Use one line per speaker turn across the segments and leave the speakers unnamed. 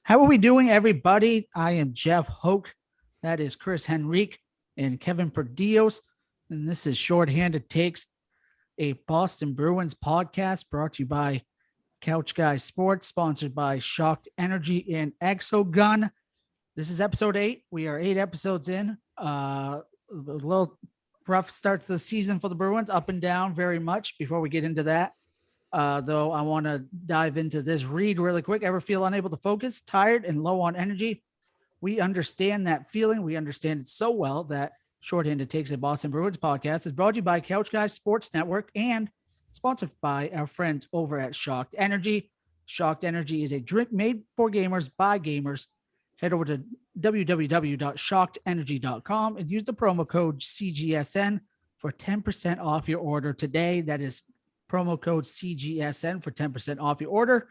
How are we doing, everybody? I am Jeff Hoke. That is Chris Henrique and Kevin Perdios. And this is Shorthanded Takes, a Boston Bruins podcast brought to you by Couch Guy Sports, sponsored by Shocked Energy and Exogun. This is episode 8. We are 8 episodes in. A little rough start to the season for the Bruins, up and down very much. Before we get into that, though, I want to dive into this read really quick. Ever feel unable to focus, tired, and low on energy? We understand that feeling. We understand it so well that Shorthanded Takes a Boston Bruins podcast is brought to you by Couch Guys Sports Network and sponsored by our friends over at Shocked Energy. Shocked Energy is a drink made for gamers by gamers. Head over to www.shockedenergy.com and use the promo code CGSN for 10% off your order today. That is promo code CGSN for 10% off your order.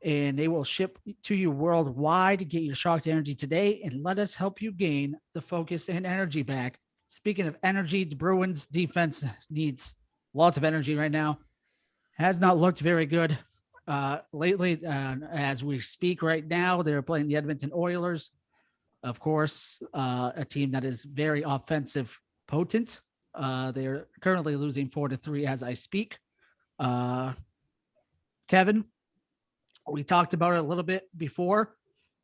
And they will ship to you worldwide. Get your Shocked Energy today and let us help you gain the focus and energy back. Speaking of energy, the Bruins defense needs lots of energy right now. Has not looked very good lately. As we speak right now, they're playing the Edmonton Oilers. Of course, a team that is very offensive potent. They're currently losing 4-3 as I speak. Kevin, we talked about it a little bit before.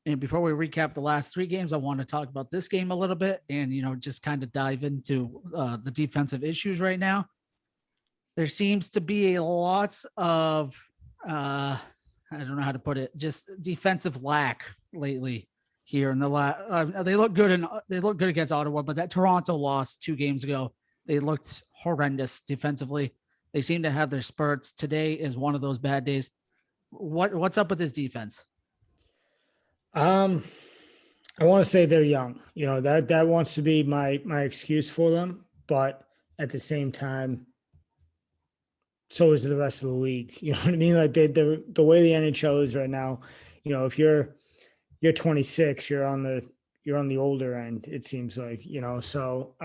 And before we recap the last 3 games, I want to talk about this game a little bit and, just kind of dive into the defensive issues right now. There seems to be a lot of, I don't know how to put it, just defensive lack lately here in the they look good against Ottawa, but that Toronto loss 2 games ago, they looked horrendous defensively. They seem to have their spurts. Today is one of those bad days. What's up with this defense?
I want to say they're young. That wants to be my excuse for them, but at the same time, so is the rest of the league. You know what I mean? Like the way the NHL is right now. If you're 26, you're on the older end. It seems like. So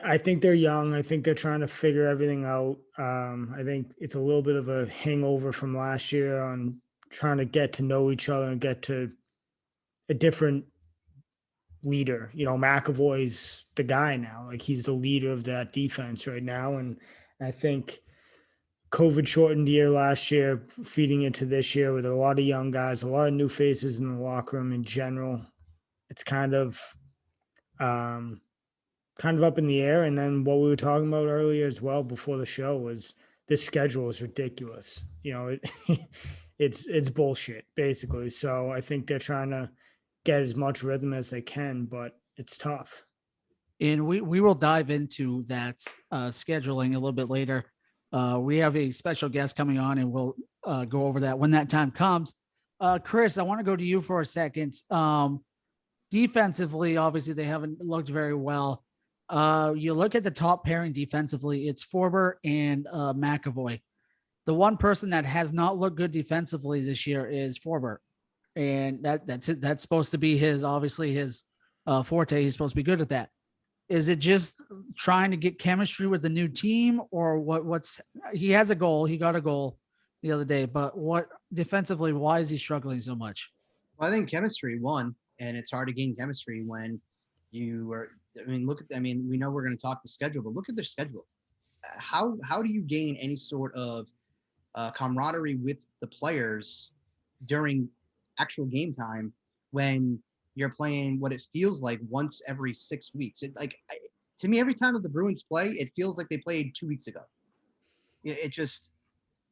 I think they're young. I think they're trying to figure everything out. I think it's a little bit of a hangover from last year on trying to get to know each other and get to a different leader. McAvoy's the guy now. Like he's the leader of that defense right now. And I think COVID shortened year last year, feeding into this year with a lot of young guys, a lot of new faces in the locker room in general. It's kind of up in the air. And then what we were talking about earlier as well before the show was this schedule is ridiculous. It's bullshit basically. So I think they're trying to get as much rhythm as they can, but it's tough.
And we will dive into that scheduling a little bit later. We have a special guest coming on, and we'll go over that when that time comes. Chris, I want to go to you for a second. Defensively, obviously, they haven't looked very well. You look at the top pairing defensively, it's Forber and McAvoy. The one person that has not looked good defensively this year is Forber. And that's it. That's supposed to be his forte. He's supposed to be good at that. Is it just trying to get chemistry with the new team, or what's he has a goal? He got a goal the other day, but what defensively, why is he struggling so much?
Well, I think chemistry won, and it's hard to gain chemistry when you are. We know we're going to talk the schedule, but look at their schedule. How do you gain any sort of camaraderie with the players during actual game time when you're playing what it feels like once every 6 weeks? To me, every time that the Bruins play, it feels like they played 2 weeks ago.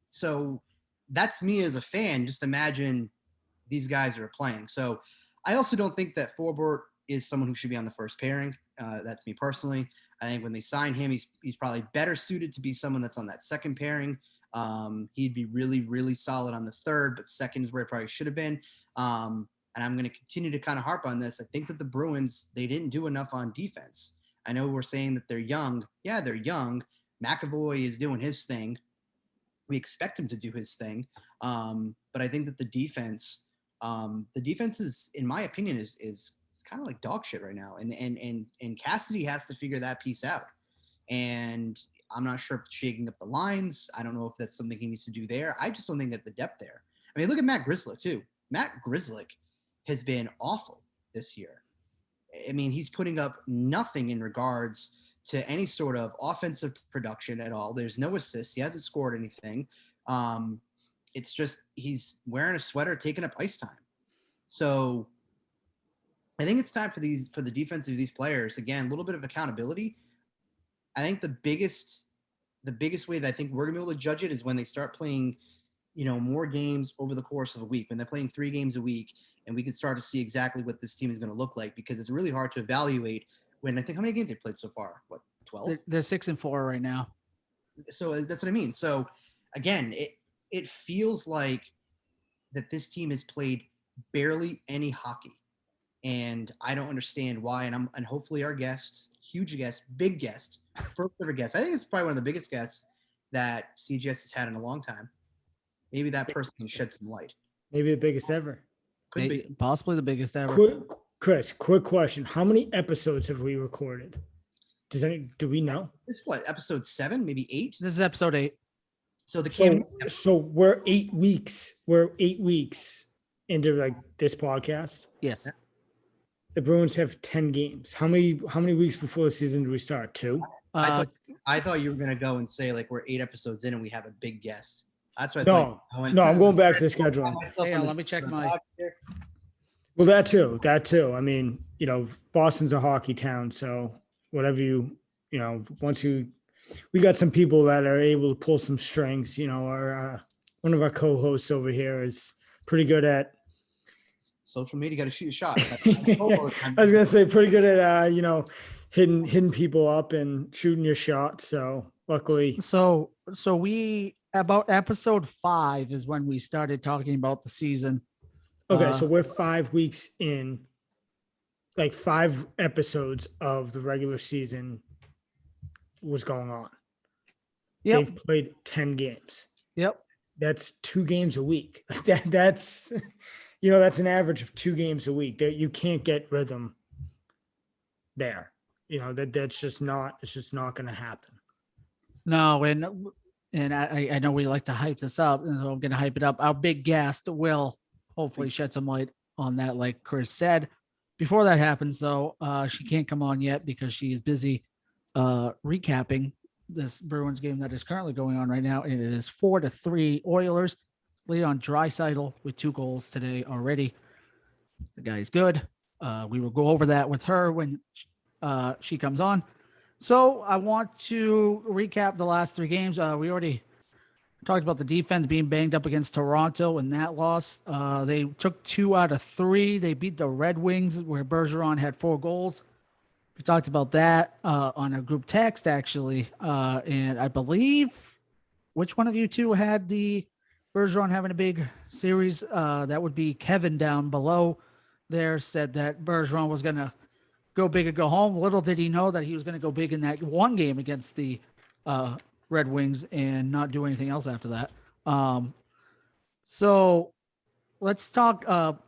So that's me as a fan. Just imagine these guys are playing. So I also don't think that Forbort is someone who should be on the first pairing. That's me personally. I think when they signed him, he's probably better suited to be someone that's on that second pairing. He'd be really, really solid on the third, but second is where it probably should have been. And I'm going to continue to kind of harp on this. I think that the Bruins, they didn't do enough on defense. I know we're saying that they're young. Yeah, they're young. McAvoy is doing his thing. We expect him to do his thing. But I think that the defense is, in my opinion, is kind of like dog shit right now. And Cassidy has to figure that piece out. And I'm not sure if it's shaking up the lines. I don't know if that's something he needs to do there. I just don't think that the depth there. I mean, look at Matt Grzelcyk too. Matt Grzelcyk has been awful this year. I mean, he's putting up nothing in regards to any sort of offensive production at all. There's no assists. He hasn't scored anything. It's just he's wearing a sweater, taking up ice time. So I think it's time for the defense of these players. Again, a little bit of accountability. I think the biggest way that I think we're gonna be able to judge it is when they start playing, more games over the course of a week. When they're playing 3 games a week, and we can start to see exactly what this team is going to look like, because it's really hard to evaluate when I think how many games they've played so far? What, 12?
They're 6-4 right now.
So that's what I mean. So again, it feels like that this team has played barely any hockey, and I don't understand why. And hopefully our guest, huge guest, big guest, first ever guest. I think it's probably one of the biggest guests that CGS has had in a long time. Maybe that person can shed some light.
Maybe the biggest ever.
Could be.
Possibly the biggest ever.
Chris, quick question. How many episodes have we recorded? Do we know?
This is what, episode 7, maybe 8?
This is episode 8.
So the
so we're 8 weeks. We're 8 weeks into like this podcast.
Yes.
The Bruins have 10 games. How many weeks before the season do we start? 2?
I thought you were gonna go and say like we're 8 episodes in and we have a big guest. That's what
I'm going back to the schedule.
Hang on, let me check my.
Well, that too. I mean, Boston's a hockey town, so whatever we got some people that are able to pull some strings. Our one of our co-hosts over here is pretty good at
social media. Got to shoot a shot.
I was gonna say pretty good at hitting people up and shooting your shot. So luckily,
so we about episode 5 is when we started talking about the season.
Okay, so we're 5 weeks in, like 5 episodes of the regular season was going on.
Yep.
They've played 10 games.
Yep.
That's 2 games a week. That's that's an average of 2 games a week. That you can't get rhythm there. That's just not. It's just not going to happen.
No, and I know we like to hype this up, and so I'm going to hype it up. Our big guest will hopefully shed some light on that, like Chris said. Before that happens, though, she can't come on yet because she is busy recapping this Bruins game that is currently going on right now, and it is 4-3 Oilers. Leon Draisaitl with 2 goals today already. The guy's good. We will go over that with her when she comes on. So I want to recap the last 3 games. We already talked about the defense being banged up against Toronto and that loss. They took 2 out of 3. They beat the Red Wings where Bergeron had 4 goals. We talked about that on a group text, actually. And I believe, which one of you two had the Bergeron having a big series? That would be Kevin down below there, said that Bergeron was going to go big and go home. Little did he know that he was going to go big in that one game against the Red Wings and not do anything else after that. So let's talk about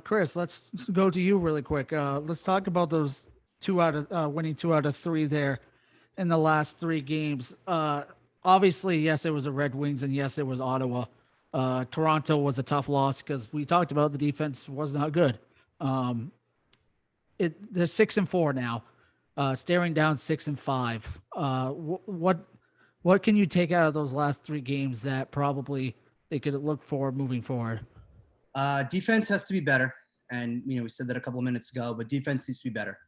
Chris. Let's go to you really quick. Let's talk about those winning 2 out of 3 there in the last 3 games. Obviously, yes, it was the Red Wings, and yes, it was Ottawa. Toronto was a tough loss because we talked about the defense was not good. They're 6-4 now, staring down 6-5. What can you take out of those last 3 games that probably they could look for moving forward?
Defense has to be better, and we said that a couple of minutes ago, but defense needs to be better.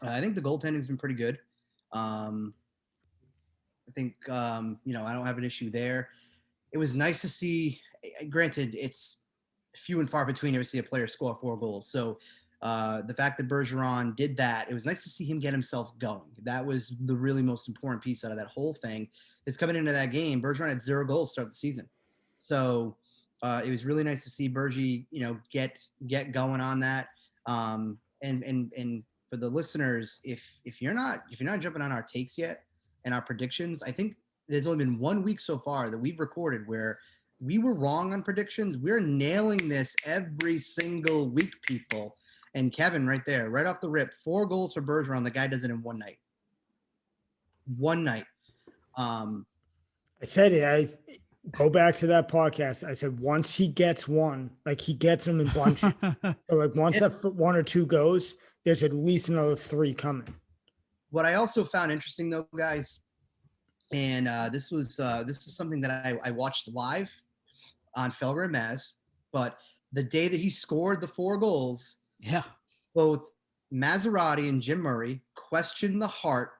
I think the goaltending's been pretty good. I think I don't have an issue there. It was nice to see. Granted, it's few and far between to see a player score 4 goals. So the fact that Bergeron did that, it was nice to see him get himself going. That was the really most important piece out of that whole thing. Is coming into that game, Bergeron had 0 goals to start the season. So it was really nice to see Bergie, get going on that. And for the listeners, if you're not jumping on our takes yet and our predictions, I think there's only been 1 week so far that we've recorded where we were wrong on predictions. We're nailing this every single week, people. And Kevin, right there, right off the rip, 4 goals for Bergeron. The guy does it in 1 night. 1 night.
I said it. go back to that podcast. I said, once he gets one, like he gets them in bunches. So like once that one or two goes, there's at least another 3 coming.
What I also found interesting though, guys, and this is something that I watched live on Felger and Maz, but the day that he scored the 4 goals,
Yeah.
both Maserati and Jim Murray questioned the heart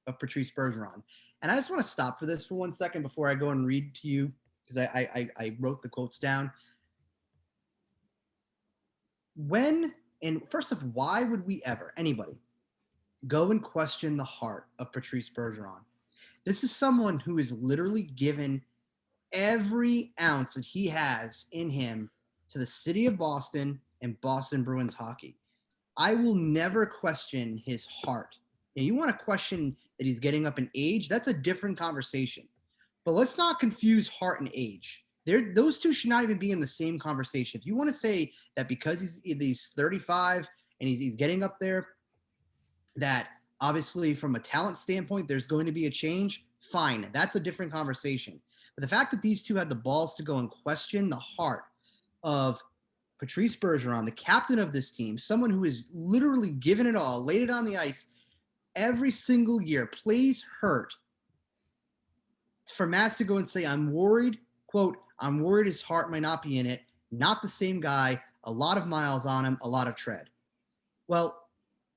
of Patrice Bergeron. And I just want to stop for this for 1 second before I go and read to you, because I wrote the quotes down. First of all, why would we ever, anybody, go and question the heart of Patrice Bergeron? This is someone who is literally given every ounce that he has in him to the city of Boston and Boston Bruins hockey. I will never question his heart. And you want to question that he's getting up in age, that's a different conversation. But let's not confuse heart and age. Those two should not even be in the same conversation. If you want to say that because he's 35 and he's getting up there, that obviously from a talent standpoint, there's going to be a change, fine. That's a different conversation. But the fact that these two had the balls to go and question the heart of Patrice Bergeron, the captain of this team, someone who is literally given it all, laid it on the ice every single year, plays hurt, for Maz to go and say, I'm worried, quote, I'm worried his heart might not be in it, not the same guy, a lot of miles on him, a lot of tread. Well,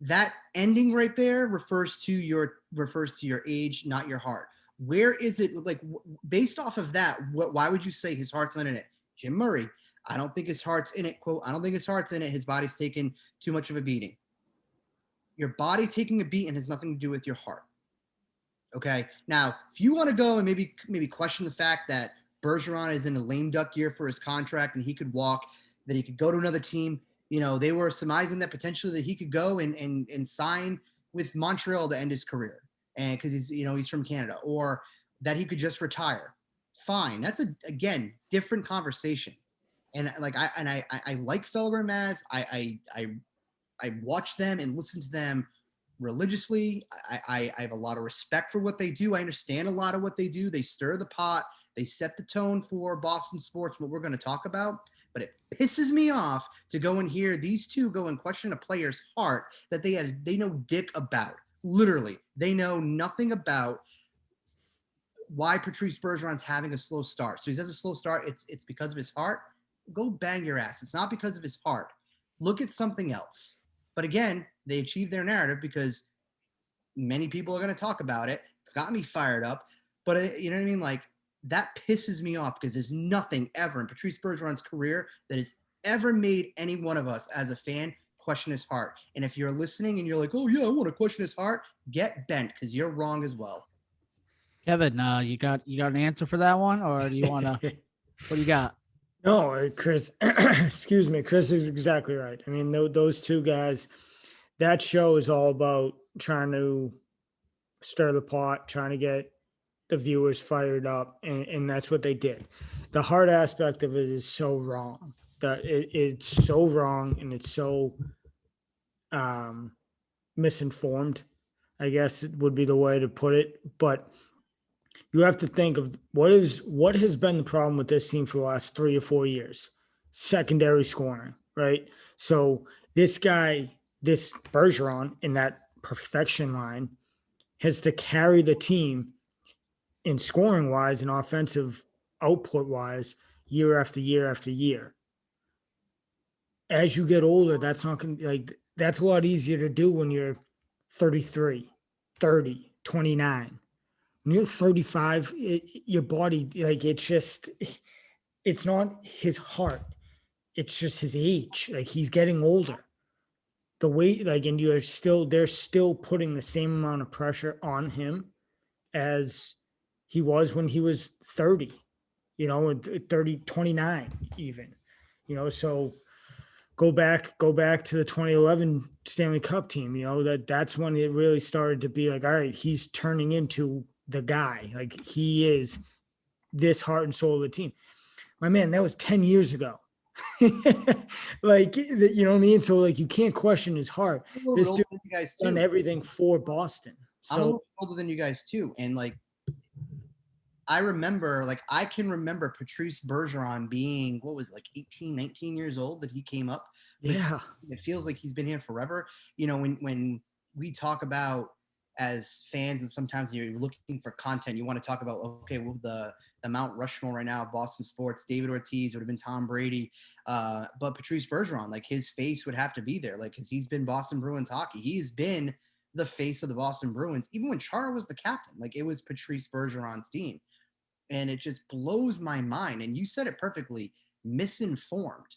that ending right there refers to your age, not your heart. Where is it, like, based off of that, why would you say his heart's not in it? Jim Murray, I don't think his heart's in it, quote, I don't think his heart's in it. His body's taken too much of a beating. Your body taking a beating has nothing to do with your heart. Okay. Now, if you want to go and maybe question the fact that Bergeron is in a lame duck year for his contract and he could walk, that he could go to another team, you know, they were surmising that potentially that he could go and sign with Montreal to end his career. And because he's from Canada, or that he could just retire. Fine. That's again, different conversation. And like, I like Felger and Maz. I watch them and listen to them religiously. I have a lot of respect for what they do. I understand a lot of what they do. They stir the pot. They set the tone for Boston sports, what we're going to talk about. But it pisses me off to go and hear these two go and question a player's heart that they know dick about. Literally, they know nothing about why Patrice Bergeron's having a slow start. So he has a slow start. It's because of his heart. Go bang your ass. It's not because of his heart. Look at something else. But again, they achieved their narrative because many people are going to talk about it. It's got me fired up. But you know what I mean? Like, that pisses me off because there's nothing ever in Patrice Bergeron's career that has ever made any one of us as a fan question his heart. And if you're listening and you're like, oh, yeah, I want to question his heart, get bent because you're wrong as well.
Kevin, you got an answer for that one, or do you want to? What do you got?
No, Chris, excuse me. Chris is exactly right. I mean, those two guys, that show is all about trying to stir the pot, trying to get the viewers fired up. And that's what they did. The heart aspect of it is so wrong. That it's so wrong, and it's so misinformed, I guess it would be the way to put it. But you have to think of what has been the problem with this team for the last 3 or 4 years. Secondary scoring, right? So this guy, this Bergeron in that perfection line, has to carry the team in scoring wise and offensive output wise year after year after year. As you get older, that's not going to, like, that's a lot easier to do when you're 33, 30, 29. When you're 35, your body, like, it's not his heart. It's just his age. Like, he's getting older. The weight, like, and they're still putting the same amount of pressure on him as he was when he was 30, 30, 29 even, so go back to the 2011 Stanley Cup team, that's when it really started to be like, all right, he's turning into the guy. Like, he is this heart and soul of the team. My man, that was 10 years ago. Like, you know what I mean? So, like, you can't question his heart. This dude has done everything for Boston. So
I'm a little older than you guys too. And like, I remember, like, I can remember Patrice Bergeron being, what was it, like 18, 19 years old that he came up. Like,
Yeah.
it feels like he's been here forever. You know, when we talk about as fans, and sometimes you're looking for content, you want to talk about, okay, well, the Mount Rushmore right now of Boston sports, David Ortiz, would have been Tom Brady. But Patrice Bergeron, like, his face would have to be there, like, because he's been Boston Bruins hockey. He's been the face of the Boston Bruins. Even when Chara was the captain, like, it was Patrice Bergeron's team. And it just blows my mind. And you said it perfectly, misinformed.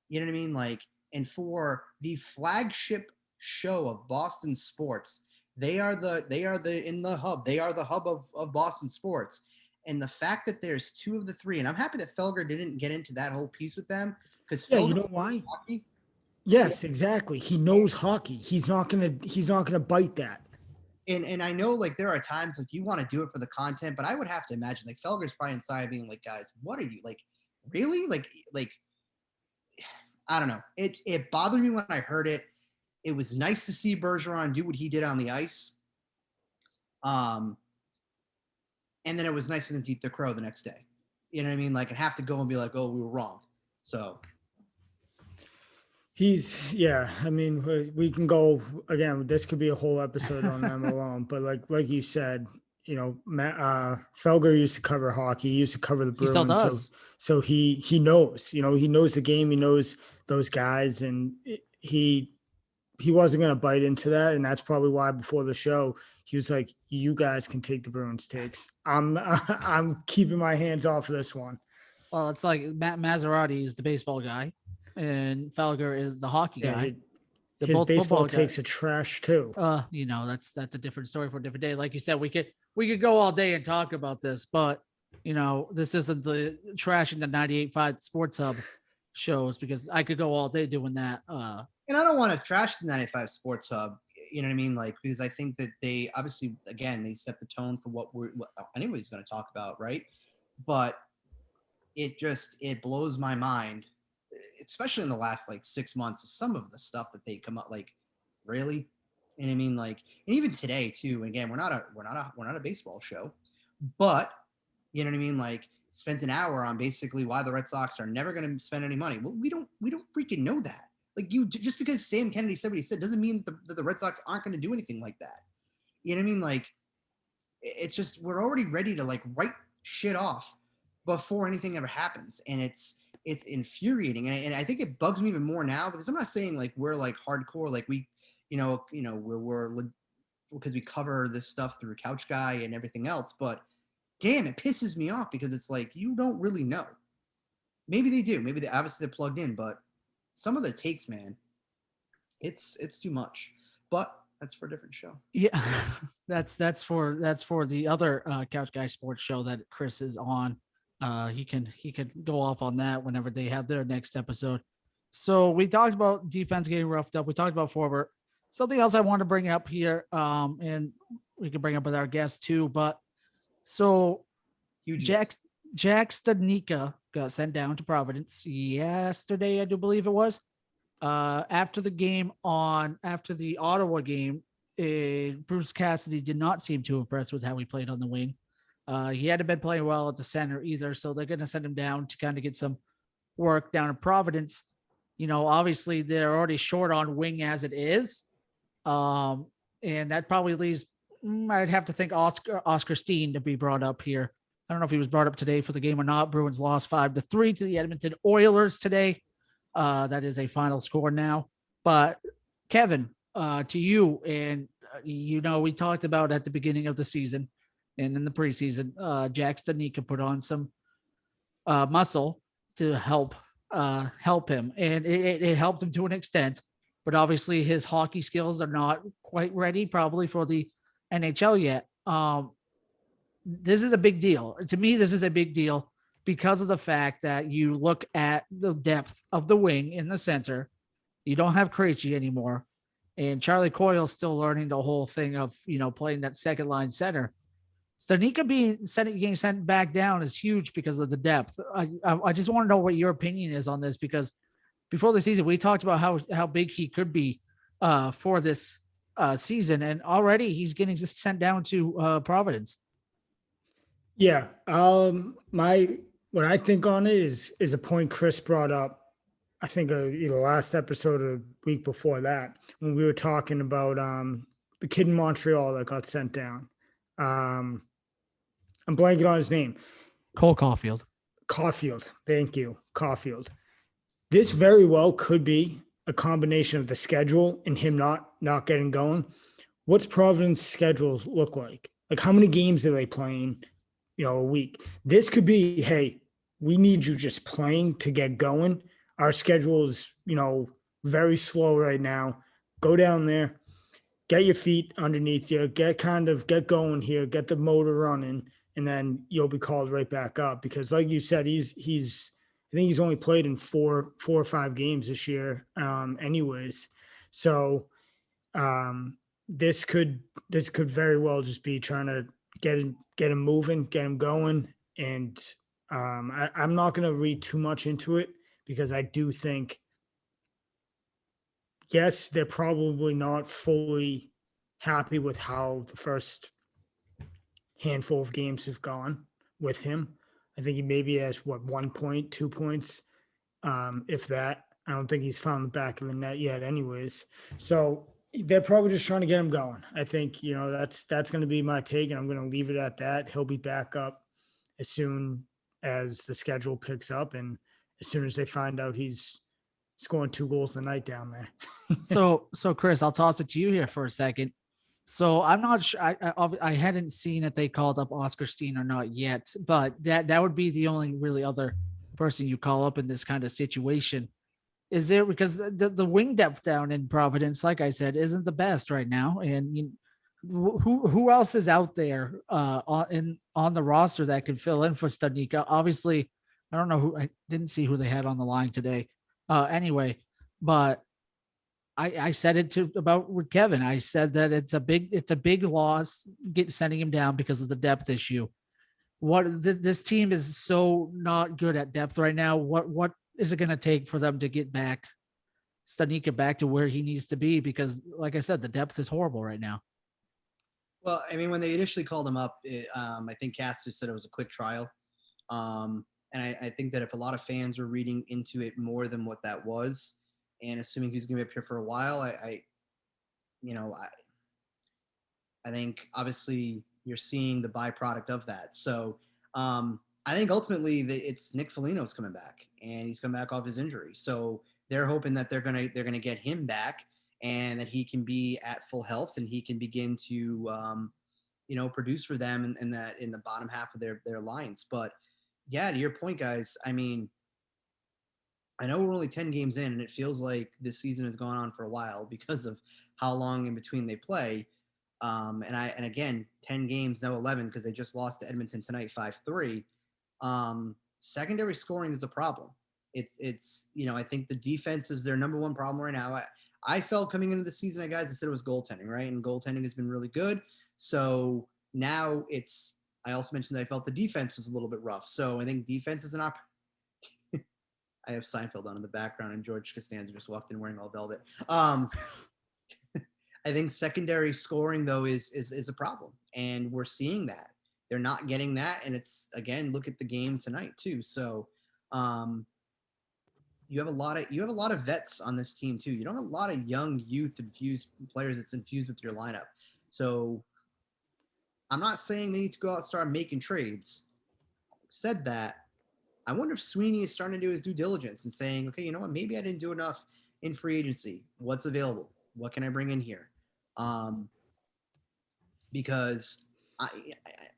You know what I mean? Like, and for the flagship show of Boston sports, they are the hub of Boston sports. And the fact that there's two of the three, and I'm happy that Felger didn't get into that whole piece with them, because
Yeah,
Felger
you know why?
hockey.
Yes, exactly. He knows hockey. He's not gonna bite that.
And I know, like, there are times like you want to do it for the content, but I would have to imagine like Felger's probably inside being like, guys, what are you, like, really? Like I don't know. It bothered me when I heard it. It was nice to see Bergeron do what he did on the ice. And then it was nice for them to eat the crow the next day. You know what I mean? Like, and have to go and be like, oh, we were wrong. So
I mean, we can go again. This could be a whole episode on them alone. But like you said, you know, Felger used to cover hockey. He used to cover the
He
Bruins.
still does.
So he knows. You know, he knows the game. He knows those guys, and he wasn't going to bite into that. And that's probably why before the show he was like, "You guys can take the Bruins takes. I'm keeping my hands off of this one."
Well, it's like Matt Maserati is the baseball guy, and Felger is the hockey guy. They're
His
both
baseball
football
takes
guys.
are trash too.
You know, that's a different story for a different day. Like you said, we could go all day and talk about this, but you know, this isn't the trashing the 98.5 Sports Hub shows, because I could go all day doing that.
And I don't want to trash the 95 Sports Hub, you know what I mean? Like, because I think that they obviously, again, they set the tone for what anybody's going to talk about, right? But it blows my mind, especially in the last like 6 months, some of the stuff that they come up, like, really? And I mean, like, and even today too. Again, we're not a baseball show, but you know what I mean? Like, spent an hour on basically why the Red Sox are never going to spend any money. Well, we don't freaking know that. Like, just because Sam Kennedy said what he said doesn't mean that the Red Sox aren't going to do anything like that. You know what I mean? Like, it's just, we're already ready to like write shit off before anything ever happens. And it's infuriating. And I think it bugs me even more now, because I'm not saying like we're like hardcore, like we, we're because we cover this stuff through Couch Guy and everything else, but damn, it pisses me off, because it's like, you don't really know. Maybe they do. Maybe obviously they're plugged in, but some of the takes, man, it's too much. But that's for a different show.
Yeah, that's for the other Couch Guy Sports show that Chris is on. He can go off on that whenever they have their next episode. So we talked about defense getting roughed up. We talked about forward. Something else I want to bring up here, and we can bring up with our guest too. But so Jack Studnicka got sent down to Providence yesterday, I do believe it was. After the Ottawa game, Bruce Cassidy did not seem too impressed with how he played on the wing. He hadn't been playing well at the center either, so they're going to send him down to kind of get some work down in Providence. You know, obviously they're already short on wing as it is. And that probably leaves, I'd have to think Oscar Steen to be brought up here. I don't know if he was brought up today for the game or not. Bruins lost 5-3 to the Edmonton Oilers today. That is a final score now. But Kevin, to you, and we talked about at the beginning of the season and in the preseason, Jack Studnicka put on some muscle to help him, and it helped him to an extent. But obviously, his hockey skills are not quite ready, probably for the NHL yet. This is a big deal to me. This is a big deal because of the fact that you look at the depth of the wing in the center. You don't have Krejci anymore, and Charlie Coyle's still learning the whole thing of playing that second line center. Studnicka getting sent back down is huge because of the depth. I just want to know what your opinion is on this, because before the season we talked about how big he could be for this season, and already he's getting sent down to Providence.
Yeah. What I think on it is a point Chris brought up. I think either last episode or the week before that, when we were talking about the kid in Montreal that got sent down. Um, I'm blanking on his name.
Cole Caulfield.
Caulfield. Thank you, Caulfield. This very well could be a combination of the schedule and him not getting going. What's Providence schedules look like? Like how many games are they playing, a week? This could be, hey, we need you just playing to get going. Our schedule is, very slow right now. Go down there, get your feet underneath you, get going here, get the motor running, and then you'll be called right back up. Because like you said, he's I think he's only played in four or five games this year, anyways. So this could very well just be trying to get him moving, get him going. And I'm not going to read too much into it because I do think, yes, they're probably not fully happy with how the first handful of games have gone with him. I think he maybe has 1 point, 2 points, if that. I don't think he's found the back of the net yet, anyways. So they're probably just trying to get him going. I think that's going to be my take, and I'm going to leave it at that. He'll be back up as soon as the schedule picks up, and as soon as they find out he's scoring 2 goals a night down there.
So Chris, I'll toss it to you here for a second. So I'm not sure. I hadn't seen if they called up Oscar Steen or not yet, but that would be the only really other person you call up in this kind of situation. Is there, because the wing depth down in Providence, like I said, isn't the best right now, and who else is out there on the roster that could fill in for Studnicka? Obviously, I don't know who. I didn't see who they had on the line today. Anyway, but I said it about with Kevin. I said that it's a big loss sending him down because of the depth issue. This team is so not good at depth right now. What is it going to take for them to get Studnicka back to where he needs to be? Because like I said, the depth is horrible right now.
Well, I mean, when they initially called him up, I think Castor said it was a quick trial. And I think that if a lot of fans were reading into it more than what that was, and assuming he's going to be up here for a while, I think obviously you're seeing the byproduct of that. So I think ultimately it's Nick Foligno's coming back, and he's coming back off his injury. So they're hoping that they're gonna get him back, and that he can be at full health, and he can begin to produce for them in the bottom half of their lines. But yeah, to your point, guys, I mean, I know we're only 10 games in, and it feels like this season has gone on for a while because of how long in between they play. And again, 10 games, now 11, because they just lost to Edmonton tonight, 5-3. Secondary scoring is a problem. It's I think the defense is their number one problem right now. I felt coming into the season, guys, I said it was goaltending, right? And goaltending has been really good. So now I also mentioned that I felt the defense was a little bit rough. So I think defense is an opportunity. I have Seinfeld on in the background, and George Costanza just walked in wearing all velvet. I think secondary scoring, though, is a problem, and we're seeing that. They're not getting that, and it's, again, look at the game tonight too. So you have a lot of vets on this team too. You don't have a lot of young youth infused players that's infused with your lineup. So I'm not saying they need to go out and start making trades. Said that, I wonder if Sweeney is starting to do his due diligence and saying, okay, you know what, maybe I didn't do enough in free agency. What's available? What can I bring in here? Because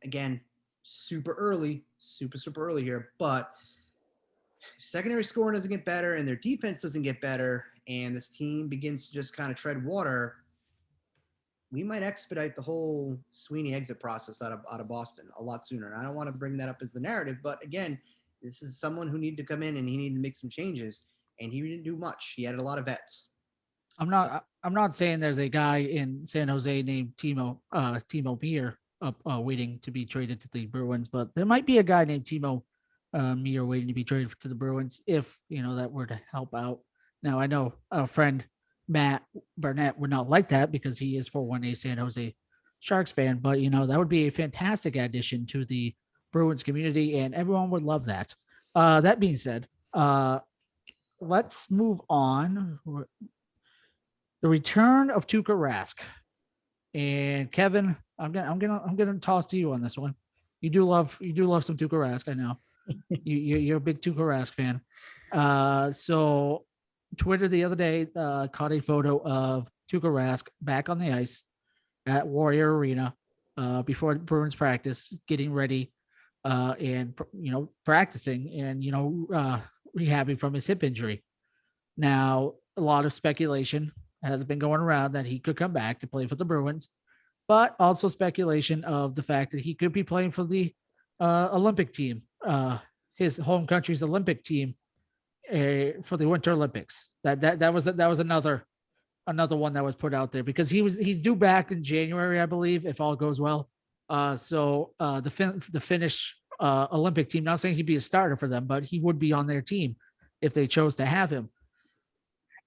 again, super early here, but secondary scoring doesn't get better and their defense doesn't get better, and this team begins to just kind of tread water, we might expedite the whole Sweeney exit process out of Boston a lot sooner. And I don't want to bring that up as the narrative, but again, this is someone who needed to come in and he needed to make some changes, and he didn't do much. He had a lot of vets.
I'm not saying there's a guy in San Jose named Timo Meyer waiting to be traded to the Bruins, but there might be a guy named Timo Meyer waiting to be traded to the Bruins if that were to help out. Now I know a friend, Matt Burnett, would not like that because he is for a San Jose Sharks fan, but that would be a fantastic addition to the Bruins community, and everyone would love that. That being said, let's move on. The return of Tuukka Rask. And Kevin, I'm gonna toss to you on this one. You do love some Tuukka Rask, I know. You're a big Tuukka Rask fan. So Twitter the other day caught a photo of Tuukka Rask back on the ice at Warrior Arena before Bruins practice, getting ready and practicing and rehabbing from his hip injury. Now, a lot of speculation has been going around that he could come back to play for the Bruins, but also speculation of the fact that he could be playing for the Olympic team, his home country's Olympic team for the Winter Olympics. That was another one that was put out there because he's due back in January, I believe, if all goes well. So the Finnish Olympic team, not saying he'd be a starter for them, but he would be on their team if they chose to have him.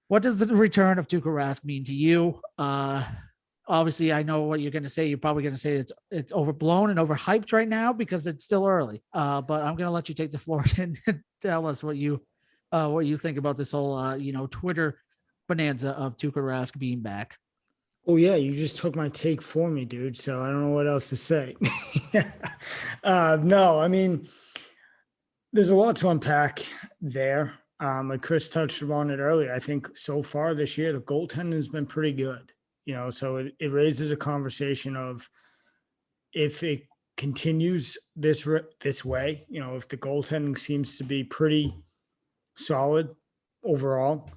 What does the return of Tuukka Rask mean to you? Obviously, I know what you're going to say. You're probably going to say it's overblown and overhyped right now because it's still early. But I'm going to let you take the floor and tell us what you think about this whole Twitter bonanza of Tuukka Rask being back.
Oh yeah, you just took my take for me, dude. So I don't know what else to say. No, I mean, there's a lot to unpack there. Like Chris touched on it earlier. I think so far this year, the goaltending has been pretty good. So it raises a conversation of if it continues this way, if the goaltending seems to be pretty solid overall,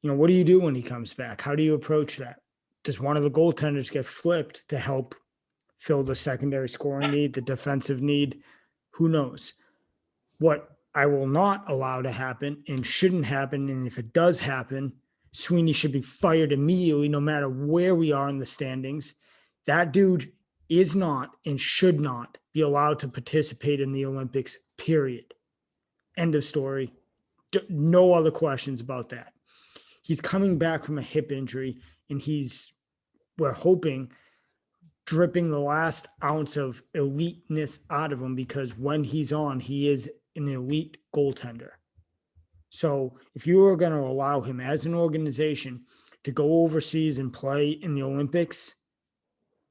what do you do when he comes back? How do you approach that? Does one of the goaltenders get flipped to help fill the secondary scoring need, the defensive need? Who knows? What I will not allow to happen and shouldn't happen, and if it does happen, Sweeney should be fired immediately, no matter where we are in the standings. That dude is not and should not be allowed to participate in the Olympics, period. End of story. No other questions about that. He's coming back from a hip injury, and we're hoping, dripping the last ounce of eliteness out of him, because when he's on, he is an elite goaltender. So if you are going to allow him as an organization to go overseas and play in the Olympics,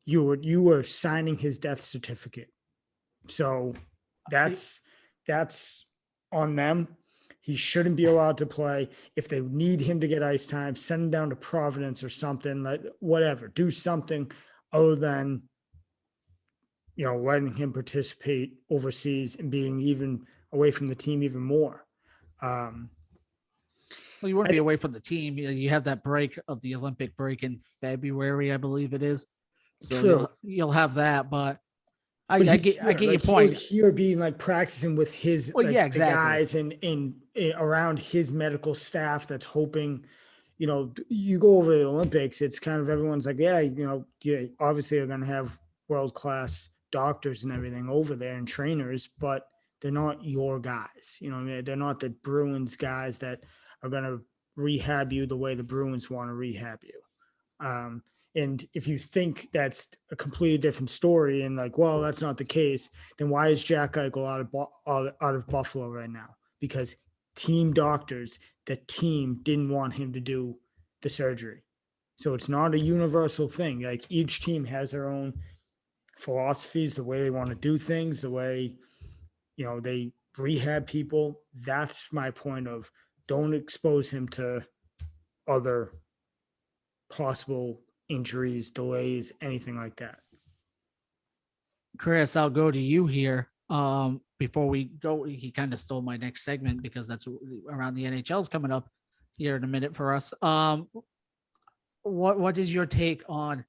you are signing his death certificate. So that's on them. He shouldn't be allowed to play. If they need him to get ice time, send him down to Providence or something, like whatever. Do something other than letting him participate overseas and being even away from the team even more.
Well, you wouldn't be away from the team. You have that break of the Olympic break in February, I believe it is. So you'll have that, but I get your point.
Here being like practicing with his
exactly.
the guys and around his medical staff that's hoping, you go over the Olympics, it's kind of everyone's like, obviously they're going to have world-class doctors and everything over there and trainers, but they're not your guys. They're not the Bruins guys that are going to rehab you the way the Bruins want to rehab you. And if you think that's a completely different story and that's not the case, then why is Jack Eichel out of Buffalo right now? Because team doctors, the team didn't want him to do the surgery. So it's not a universal thing. Like each team has their own philosophies, the way they want to do things, the way, they rehab people. That's my point of don't expose him to other possible injuries, delays, anything like that.
Chris, I'll go to you here. Before we go, he kind of stole my next segment because that's around the NHL's coming up here in a minute for us. What is your take on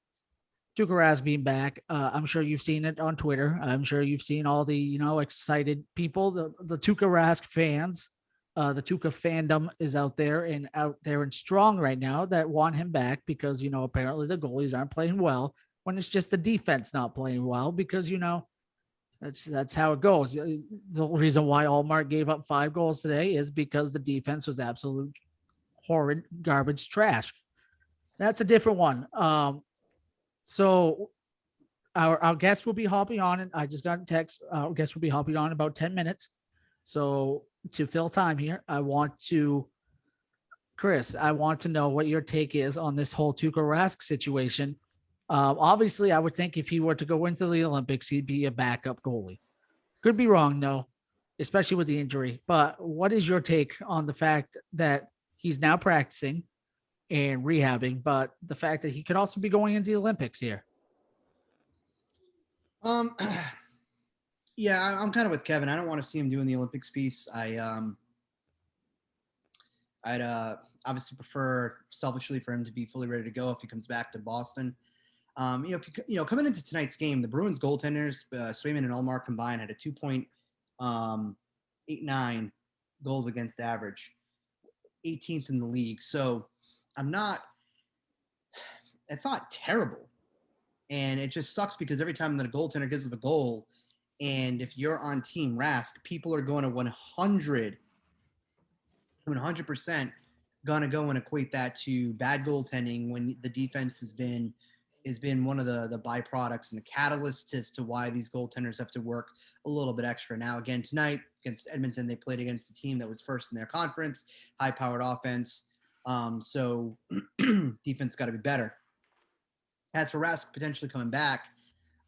Tuukka Rask being back? I'm sure you've seen it on Twitter. I'm sure you've seen all the excited people, the Tuukka Rask fans. The Tuukka fandom is out there and strong right now that want him back because apparently the goalies aren't playing well, when it's just the defense not playing well, because that's how it goes. The reason why Allmark gave up 5 goals today is because the defense was absolute horrid garbage trash. That's a different one. So our guest will be hopping on, and I just got a text. Our guest will be hopping on in about 10 minutes. So to fill time here, Chris, I want to know what your take is on this whole Tuukka Rask situation. Obviously, I would think if he were to go into the Olympics, he'd be a backup goalie. Could be wrong, though, especially with the injury. But what is your take on the fact that he's now practicing and rehabbing, but the fact that he could also be going into the Olympics here?
Yeah, I'm kind of with Kevin. I don't want to see him doing the Olympics piece. I'd obviously prefer selfishly for him to be fully ready to go if he comes back to Boston. Coming into tonight's game, the Bruins goaltenders, Swayman and Ullmark combined had a 2.89 goals against average, 18th in the league. So it's not terrible. And it just sucks because every time that a goaltender gives up a goal, and if you're on Team Rask, people are going to 100% going to go and equate that to bad goaltending when the defense has been one of the byproducts and the catalyst as to why these goaltenders have to work a little bit extra. Now, again, tonight against Edmonton, they played against a team that was first in their conference, high-powered offense. So defense got to be better. As for Rask potentially coming back,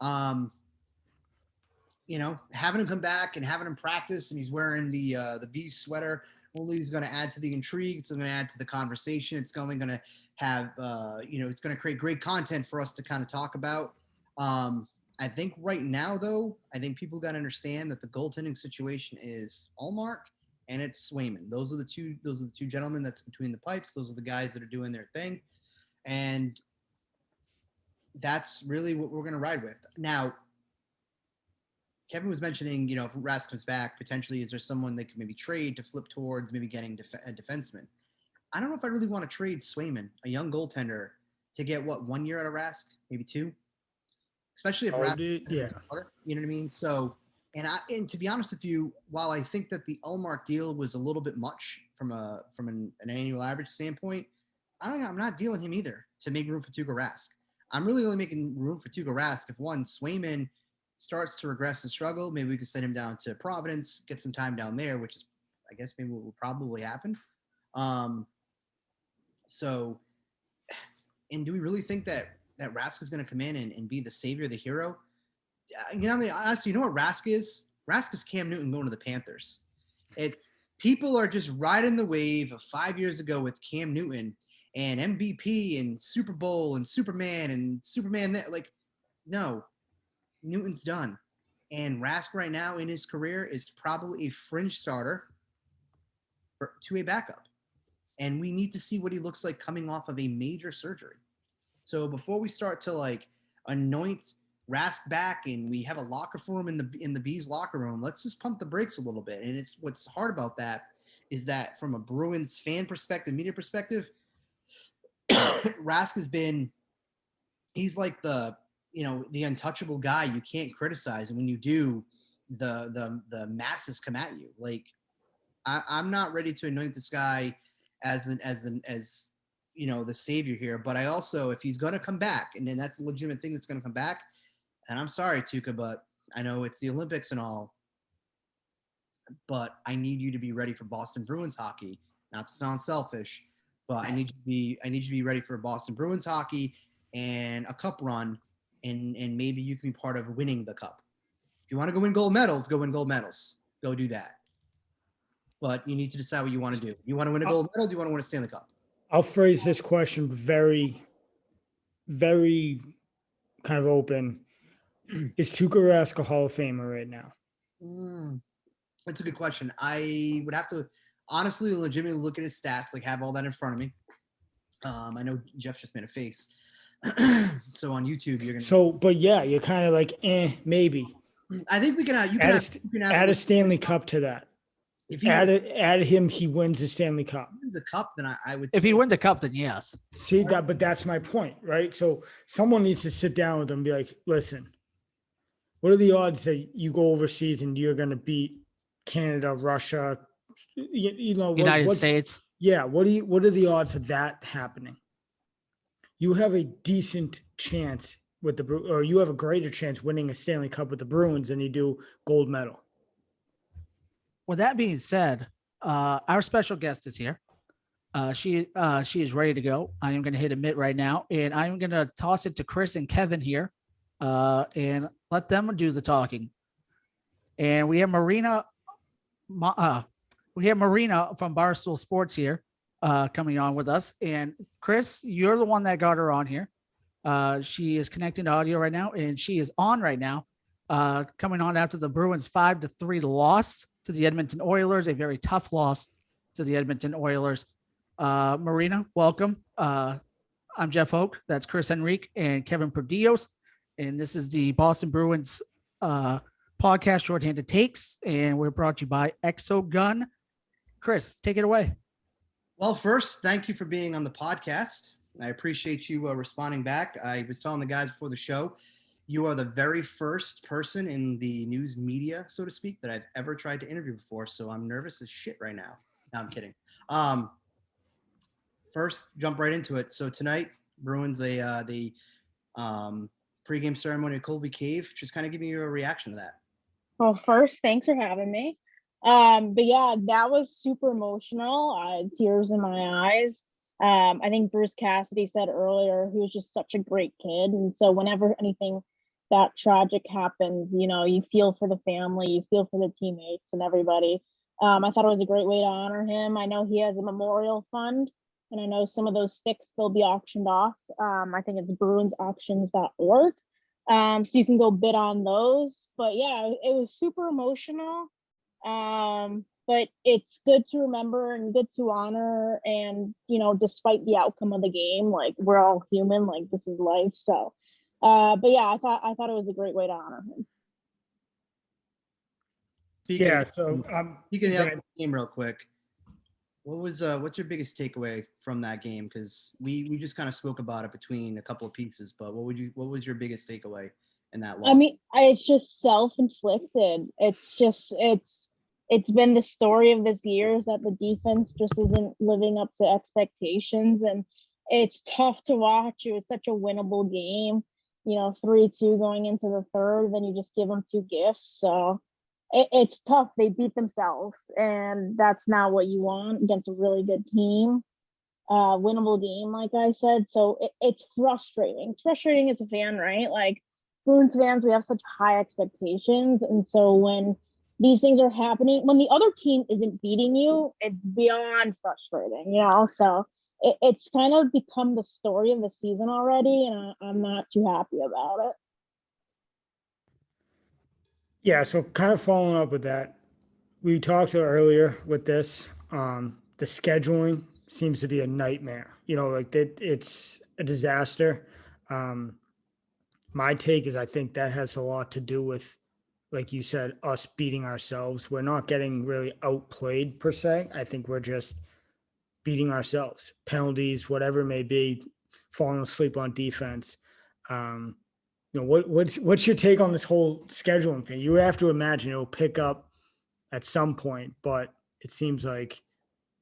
having him come back and having him practice, and he's wearing the Bees sweater, only is going to add to the intrigue. It's going to add to the conversation. It's only going to have, it's going to create great content for us to kind of talk about. I think right now, though, people got to understand that the goaltending situation is Ullmark and it's Swayman. Those are the two gentlemen that's between the pipes. Those are the guys that are doing their thing. And that's really what we're going to ride with. Now, Kevin was mentioning, if Rask comes back, potentially is there someone they could maybe trade to flip towards maybe getting a defenseman? I don't know if I really want to trade Swayman, a young goaltender, to get 1 year out of Rask, maybe 2, especially if Rask, you know what I mean? So, and to be honest with you, while I think that the Ullmark deal was a little bit much from an annual average standpoint, I'm not dealing him either to make room for Tuukka Rask. I'm really only making room for Tuukka Rask if Swayman starts to regress and struggle. Maybe we could send him down to Providence, get some time down there, which is, I guess, maybe what will probably happen. So, and do we really think that Rask is going to come in and be the savior, the hero? Honestly, you know what Rask is? Rask is Cam Newton going to the Panthers. It's people are just riding the wave of 5 years ago with Cam Newton and MVP and Super Bowl and Superman. No, Newton's done. And Rask right now in his career is probably a fringe starter to a backup. And we need to see what he looks like coming off of a major surgery. So before we start to anoint Rask back and we have a locker for him in the Bees locker room, let's just pump the brakes a little bit. And it's what's hard about that is that from a Bruins fan perspective, media perspective, Rask he's like the untouchable guy you can't criticize. And when you do, the masses come at you. I'm not ready to anoint this guy as the savior here. But I also, if he's going to come back, and then that's a legitimate thing that's going to come back, and I'm sorry, Tuukka, but I know it's the Olympics and all, but I need you to be ready for Boston Bruins hockey. Not to sound selfish, but I need you to be ready for Boston Bruins hockey and a cup run, and maybe you can be part of winning the cup. If you want to go win gold medals, go win gold medals. Go do that. But you need to decide what you want to do. You want to win a gold medal? Do you want to win a Stanley Cup?
I'll phrase this question very, very kind of open. Is Tuukka Rask a Hall of Famer right now?
That's a good question. I would have to honestly, legitimately look at his stats, have all that in front of me. I know Jeff just made a face. So on YouTube, you're gonna.
But yeah, you're kind of maybe.
I think we can.
Add a Stanley Cup to that. If he add him, he wins a Stanley Cup.
If he wins a cup, then I would.
If he wins a cup, then yes.
See that, but that's my point, right? So someone needs to sit down with him and be like, "Listen, what are the odds that you go overseas and you're going to beat Canada, Russia,
United States?
Yeah, what are the odds of that happening? You have a decent chance with the or you have a greater chance winning a Stanley Cup with the Bruins than you do gold medal.
With that being said, our special guest is here. She is ready to go. I am going to hit admit right now, and I am going to toss it to Chris and Kevin here, and let them do the talking. And we have Marina. We have Marina from Barstool Sports here, coming on with us. And Chris, you're the one that got her on here. She is connecting to audio right now, and she is on right now. Coming on after the Bruins 5-3 loss to the Edmonton Oilers, a very tough loss to the Edmonton Oilers. Marina, welcome. I'm Jeff Hoke. That's Chris Henrique and Kevin Perdios. And this is the Boston Bruins podcast, Shorthanded Takes. And we're brought to you by Exogun. Chris, take it away.
Well, first, thank you for being on the podcast. I appreciate you responding back. I was telling the guys before the show, you are the very first person in the news media, so to speak, that I've ever tried to interview before. So I'm nervous as shit right now. No, I'm kidding. First, jump right into it. So tonight, Bruins, the pregame ceremony at Colby Cave. Just kind of give me your reaction to that.
Well, first, thanks for having me. But yeah, that was super emotional. Tears in my eyes. I think Bruce Cassidy said earlier he was just such a great kid, and so whenever anything that tragic happens, you feel for the family, you feel for the teammates and everybody. I thought it was a great way to honor him. I know he has a memorial fund, and I know some of those sticks they'll be auctioned off. I think it's bruinsauctions.org. So you can go bid on those. But yeah, it was super emotional. But it's good to remember and good to honor. And, despite the outcome of the game, like we're all human, like this is life. So, but yeah, I thought it was a great way to honor him.
Speaking
Yeah.
of the game real quick, what's your biggest takeaway from that game? Because we just kind of spoke about it between a couple of pieces, but what was your biggest takeaway in that loss?
I mean, it's just self-inflicted. It's been the story of this year is that the defense just isn't living up to expectations, and it's tough to watch. It was such a winnable game, 3-2 going into the third, then you just give them two gifts. So it's tough. They beat themselves, and that's not what you want against a really good team. Winnable game, like I said. So it's frustrating. It's frustrating as a fan, right? Like Bruins fans, we have such high expectations, and so when these things are happening, when the other team isn't beating you, it's beyond frustrating, So it's kind of become the story of the season already, and I'm not too happy about it.
Yeah, so kind of following up with that, we talked earlier with this, the scheduling seems to be a nightmare. It's a disaster. My take is I think that has a lot to do with, like you said, us beating ourselves. We're not getting really outplayed per se. I think we're just beating ourselves. Penalties, whatever it may be, falling asleep on defense. What's your take on this whole scheduling thing? You have to imagine it'll pick up at some point, but it seems like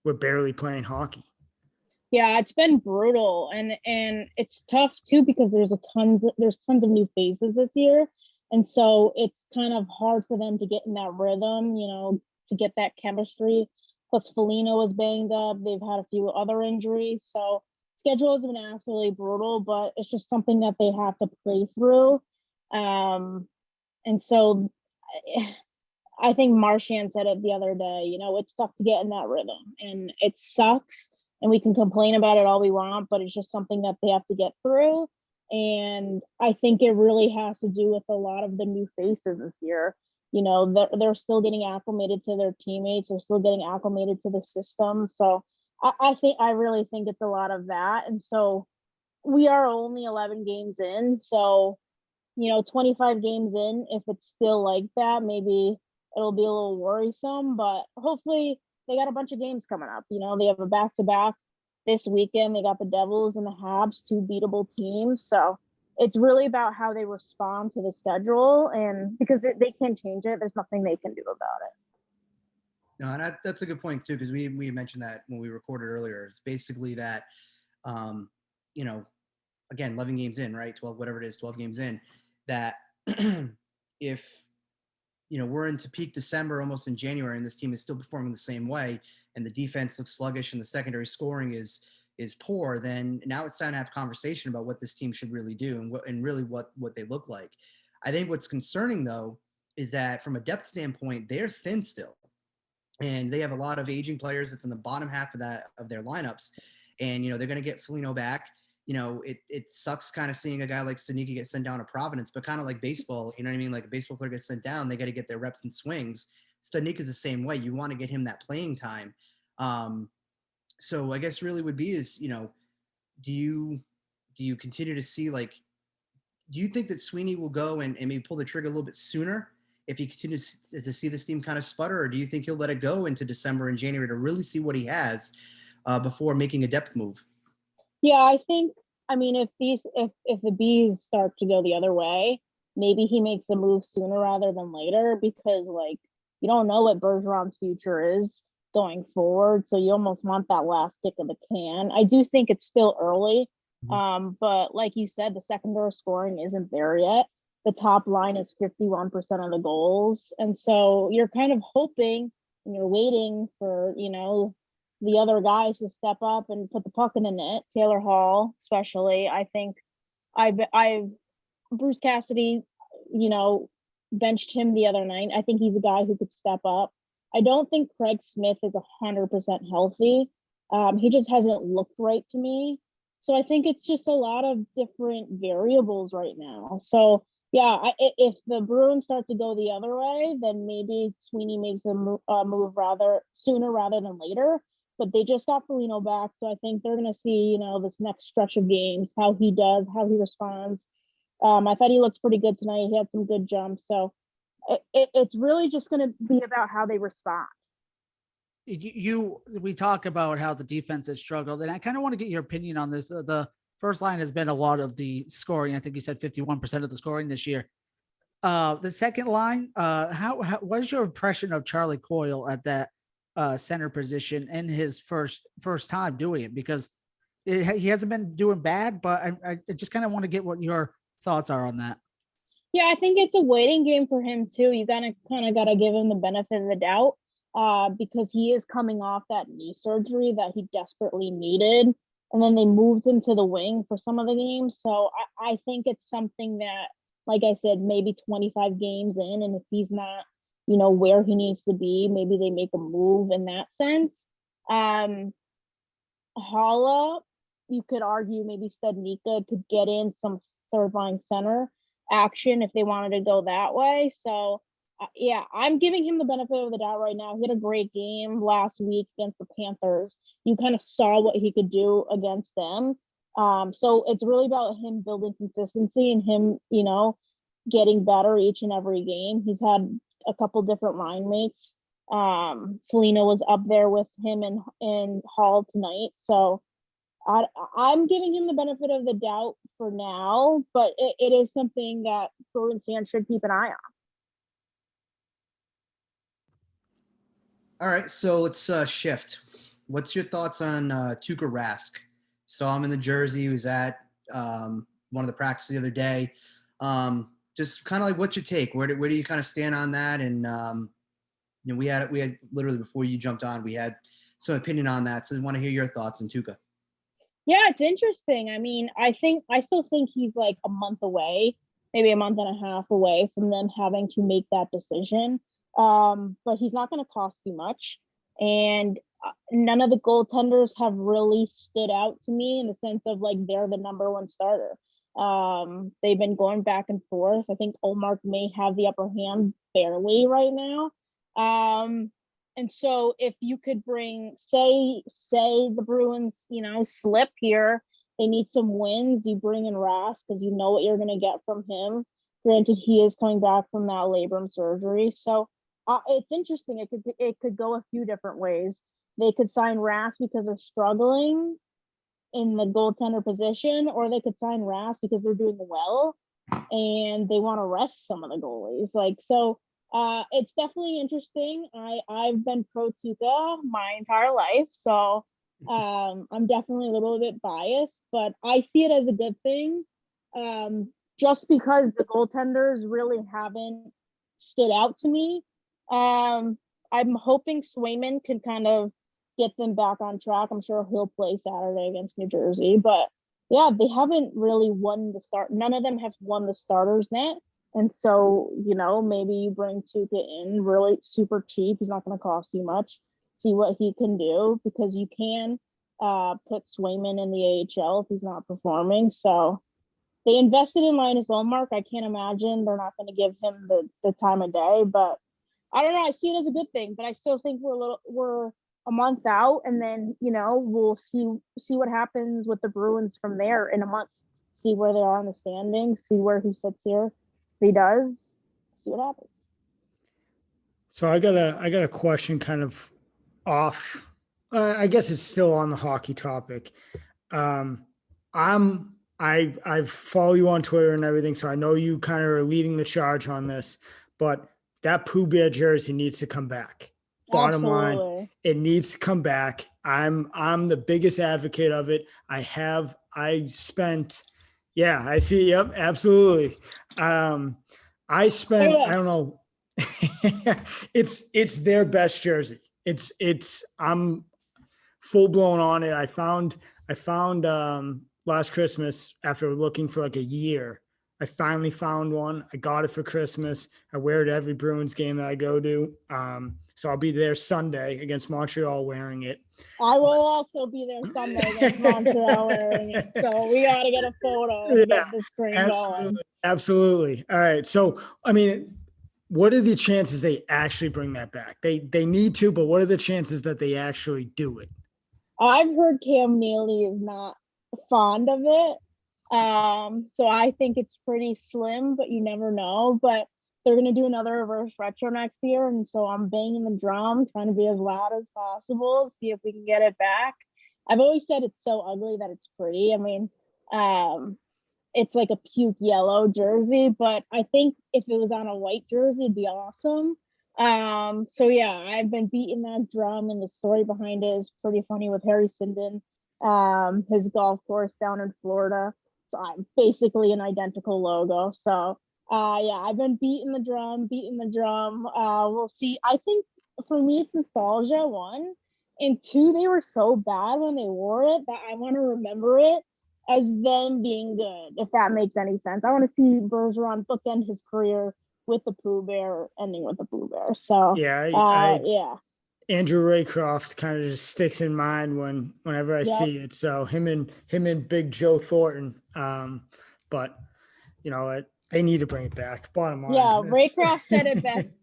we're barely playing hockey.
Yeah, it's been brutal, and it's tough too because there's tons of new faces this year, and so it's kind of hard for them to get in that rhythm, to get that chemistry. Plus, Foligno was banged up. They've had a few other injuries, so schedule has been absolutely brutal. But it's just something that they have to play through, and so I think Marchand said it the other day. It's tough to get in that rhythm, and it sucks. And we can complain about it all we want, but it's just something that they have to get through. And I think it really has to do with a lot of the new faces this year. They're still getting acclimated to their teammates. They're still getting acclimated to the system. So I really think it's a lot of that. And so we are only 11 games in. So, 25 games in, if it's still like that, maybe it'll be a little worrisome, but hopefully they got a bunch of games coming up. They have a back-to-back this weekend. They got the Devils and the Habs, two beatable teams. So it's really about how they respond to the schedule, and because they can't change it, there's nothing they can do about it.
No, and that's a good point too, because we mentioned that when we recorded earlier. It's basically that, a again, 11 games in, right? 12, whatever it is, 12 games in, that if, we're into peak December, almost in January, and this team is still performing the same way, and the defense looks sluggish and the secondary scoring is poor, then now it's time to have a conversation about what this team should really do and really what they look like. I think what's concerning, though, is that from a depth standpoint, they're thin still. And they have a lot of aging players that's in the bottom half of their lineups. And, they're going to get Foligno back. It sucks kind of seeing a guy like Studnicka get sent down to Providence, but kind of like baseball, you know what I mean? Like a baseball player gets sent down, they got to get their reps and swings. Studnicka's the same way. You want to get him that playing time. So I guess really would be is, do you continue to see, like, do you think that Sweeney will go and maybe pull the trigger a little bit sooner if he continues to see this team kind of sputter, or do you think he'll let it go into December and January to really see what he has before making a depth move?
Yeah, I think, if the bees start to go the other way, maybe he makes a move sooner rather than later, because like you don't know what Bergeron's future is going forward. So you almost want that last kick of the can. I do think it's still early. But like you said, the secondary scoring isn't there yet. The top line is 51% of the goals. And so you're kind of hoping and you're waiting for, the other guys to step up and put the puck in the net. Taylor Hall, especially. I think I've Bruce Cassidy, benched him the other night. I think he's a guy who could step up. I don't think Craig Smith is 100% healthy. He just hasn't looked right to me. So I think it's just a lot of different variables right now. So yeah, if the Bruins start to go the other way, then maybe Sweeney makes a move rather sooner rather than later. But they just got Foligno back, so I think they're going to see, this next stretch of games, how he does, how he responds. I thought he looked pretty good tonight. He had some good jumps. So it's really just going to be about how they respond.
We talk about how the defense has struggled, and I kind of want to get your opinion on this. The first line has been a lot of the scoring. I think you said 51% of the scoring this year. The second line, how what is your impression of Charlie Coyle at that center position in his first time doing it? Because he hasn't been doing bad, but I just kind of want to get what your thoughts are on that.
Yeah, I think it's a waiting game for him too. You got to give him the benefit of the doubt, because he is coming off that knee surgery that he desperately needed, and then they moved him to the wing for some of the games. So I think it's something that, like I said, maybe 25 games in, and if he's not, where he needs to be, maybe they make a move in that sense. Holla, you could argue maybe Studnicka could get in some third line center action if they wanted to go that way. So yeah, I'm giving him the benefit of the doubt right now. He had a great game last week against the Panthers. You kind of saw what he could do against them. So it's really about him building consistency and him, getting better each and every game. He's had a couple different line mates. Foligno was up there with him and Hall tonight. So I'm giving him the benefit of the doubt for now, but it is something that Bruins fans should keep an eye on.
All right, so let's shift. What's your thoughts on Tuukka Rask? Saw him in the jersey. He was at one of the practices the other day. Just kind of like, what's your take? Where do you kind of stand on that? And we had literally before you jumped on, we had some opinion on that. So I want to hear your thoughts on Tuukka.
Yeah, it's interesting. I still think he's like a month away, maybe a month and a half away from them having to make that decision. But he's not going to cost you much. And none of the goaltenders have really stood out to me in the sense of like they're the number one starter. They've been going back and forth. I think Ullmark may have the upper hand barely right now. And so if you could bring, say the Bruins, slip here, they need some wins, you bring in Rask because you know what you're going to get from him. Granted, he is coming back from that labrum surgery. So it's interesting. It could go a few different ways. They could sign Rask because they're struggling in the goaltender position, or they could sign Rask because they're doing well and they want to rest some of the goalies. It's definitely interesting. I've been pro Tuukka my entire life, so I'm definitely a little bit biased, but I see it as a good thing. Just because the goaltenders really haven't stood out to me. I'm hoping Swayman can kind of get them back on track. I'm sure he'll play Saturday against New Jersey, but yeah, they haven't really won the start. None of them have won the starters net. And so, maybe you bring Tuukka in really super cheap. He's not going to cost you much. See what he can do, because you can put Swayman in the AHL if he's not performing. So they invested in Linus Ullmark. I can't imagine they're not going to give him the time of day, but I don't know. I see it as a good thing, but I still think we're a month out, and then we'll see what happens with the Bruins from there in a month. See where they are in the standings. See where he fits here. If he does, see what happens.
So I got a question kind of off. I guess it's still on the hockey topic. I follow you on Twitter and everything, so I know you kind of are leading the charge on this. But that Pooh Bear jersey needs to come back. Bottom line, it needs to come back. I'm the biggest advocate of it. I spent, yeah, I see. Yep, absolutely. I spent, I don't know. It's their best jersey. I'm full blown on it. I found last Christmas, after looking for like a year, I finally found one. I got it for Christmas. I wear it every Bruins game that I go to. So I'll be there Sunday against Montreal wearing it.
I will also be there Sunday against Montreal wearing it. So we got to get a photo and get the stream going.
Absolutely. All right. So, I mean, what are the chances they actually bring that back? They need to, but what are the chances that they actually do it?
I've heard Cam Neely is not fond of it. So I think it's pretty slim, but you never know. But they're going to do another reverse retro next year. And so I'm banging the drum, trying to be as loud as possible, see if we can get it back. I've always said it's so ugly that it's pretty. I mean, it's like a puke yellow jersey, but I think if it was on a white jersey, it'd be awesome. So yeah, I've been beating that drum, and the story behind it is pretty funny with Harry Sinden, his golf course down in Florida. So I'm basically an identical logo. So yeah, I've been beating the drum. We'll see. I think for me, it's nostalgia, one. And two, they were so bad when they wore it that I want to remember it as them being good, if that makes any sense. I want to see Bergeron bookend his career with the Pooh Bear, ending with the Pooh Bear. So yeah.
Andrew Raycroft kind of just sticks in mind whenever I see it. So him and Big Joe Thornton. But they need to bring it back. Bottom line.
Yeah, Raycroft said it best.